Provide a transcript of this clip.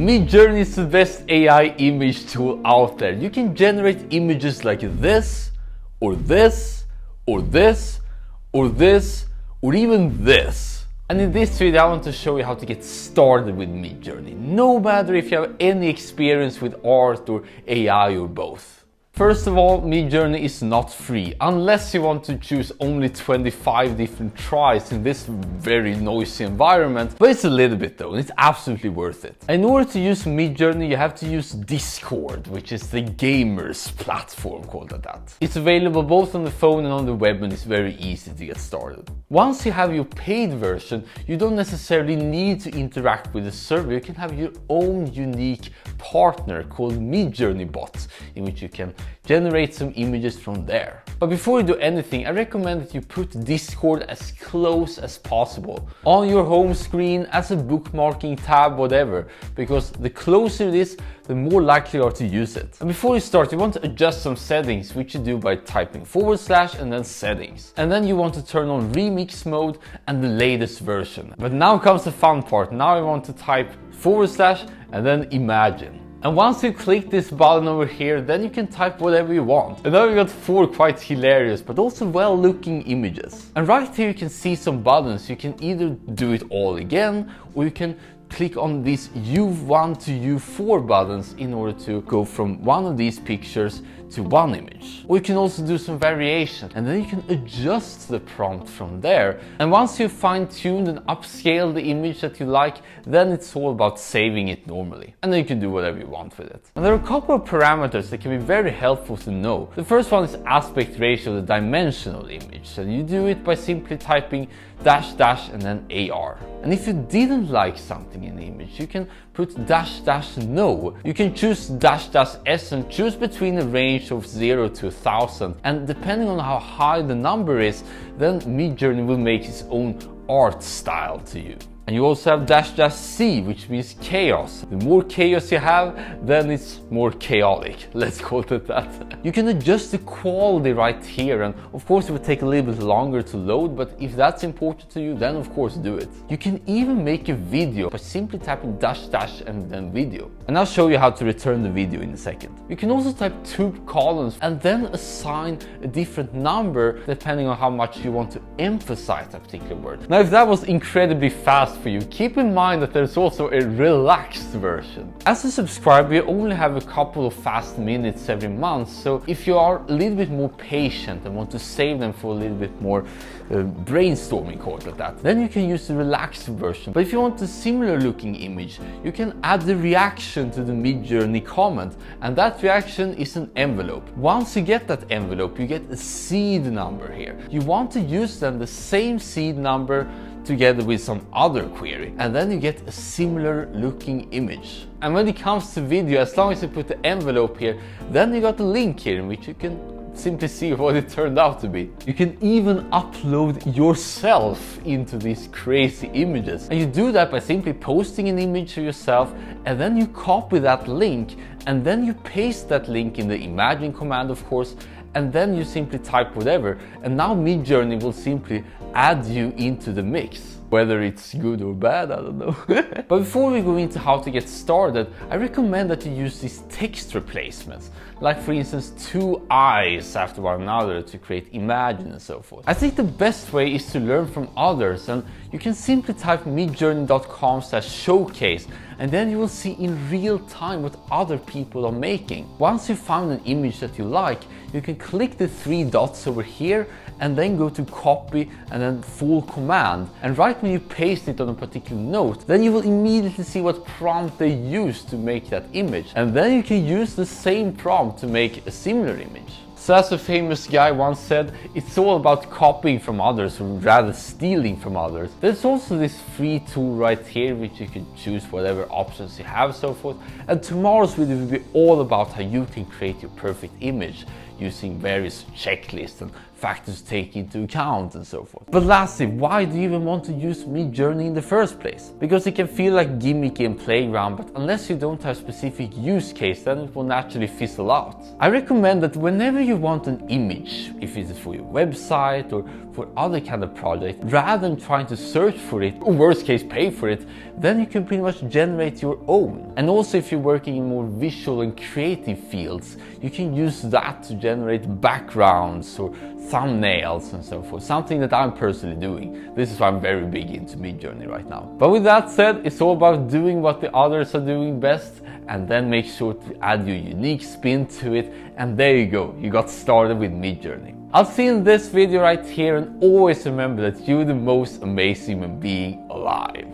Midjourney is the best AI image tool out there. You can generate images like this, or this, or this, or this, or even this. And in this video I want to show you how to get started with Midjourney, no matter if you have any experience with art or AI or both. First of all, Midjourney is not free, unless you want to choose only 25 different tries in this very noisy environment, but it's a little bit though, and it's absolutely worth it. In order to use Midjourney, you have to use Discord, which is the gamers platform called that. It's available both on the phone and on the web, and it's very easy to get started. Once you have your paid version, you don't necessarily need to interact with the server. You can have your own unique partner called Midjourney Bot, in which you can generate some images from there. But before you do anything, I recommend that you put Discord as close as possible on your home screen, as a bookmarking tab, whatever, because the closer it is, the more likely you are to use it. And before you start, you want to adjust some settings, which you do by typing / and then settings. And then you want to turn on remix mode and the latest version. But now comes the fun part. Now you want to type / and then imagine. And once you click this button over here, then you can type whatever you want. And now we got 4 quite hilarious but also well looking images. And right here you can see some buttons. You can either do it all again, or you can click on these U1 to U4 buttons in order to go from one of these pictures to one image. Or you can also do some variation, and then you can adjust the prompt from there. And once you've fine-tuned and upscaled the image that you like, then it's all about saving it normally. And then you can do whatever you want with it. And there are a couple of parameters that can be very helpful to know. The first one is aspect ratio, the dimension of the image. And you do it by simply typing -- and then AR. And if you didn't like something in the image, you can put -- no. You can choose -- s and choose between a range of 0 to 1000. And depending on how high the number is, then Midjourney will make its own art style to you. And you also have -- c, which means chaos. The more chaos you have, then it's more chaotic. Let's call it that. You can adjust the quality right here, and of course it will take a little bit longer to load, but if that's important to you, then of course do it. You can even make a video by simply typing -- and then video. And I'll show you how to return the video in a second. You can also type 2 columns and then assign a different number depending on how much you want to emphasize that particular word. Now, if that was incredibly fast for you, keep in mind that there's also a relaxed version. As a subscriber, you only have a couple of fast minutes every month, so if you are a little bit more patient and want to save them for a little bit more brainstorming, call it like that, then you can use the relaxed version. But if you want a similar looking image, you can add the reaction to the Midjourney comment, and that reaction is an envelope. Once you get that envelope, you get a seed number here. You want to use then the same seed number together with some other query, and then you get a similar looking image. And when it comes to video, as long as you put the envelope here, then you got a link here in which you can simply see what it turned out to be. You can even upload yourself into these crazy images. And you do that by simply posting an image of yourself, and then you copy that link, and then you paste that link in the imagine command, of course, and then you simply type whatever, and now Midjourney will simply add you into the mix. Whether it's good or bad, I don't know. But before we go into how to get started, I recommend that you use these text replacements, like for instance 2 eyes after one another to create imagine and so forth. I think the best way is to learn from others, and you can simply type midjourney.com/showcase, and then you will see in real time what other people are making. Once you found an image that you like, you can click the 3 dots over here and then go to copy and then full command. And right when you paste it on a particular note, then you will immediately see what prompt they used to make that image. And then you can use the same prompt to make a similar image. So as a famous guy once said, it's all about copying from others, or rather stealing from others. There's also this free tool right here, which you can choose whatever options you have, so forth. And tomorrow's video will be all about how you can create your perfect image using various checklists and factors to take into account and so forth. But lastly, why do you even want to use Midjourney in the first place? Because it can feel like gimmicky and playground, but unless you don't have a specific use case, then it will naturally fizzle out. I recommend that whenever you want an image, if it is for your website or for other kind of project, rather than trying to search for it, or worst case pay for it, then you can pretty much generate your own. And also if you're working in more visual and creative fields, you can use that to generate backgrounds or thumbnails and so forth, something that I'm personally doing. This is why I'm very big into Midjourney right now. But with that said, it's all about doing what the others are doing best, and then make sure to add your unique spin to it, and there you go, you got started with Midjourney. I'll see you in this video right here, and always remember that you're the most amazing human being alive.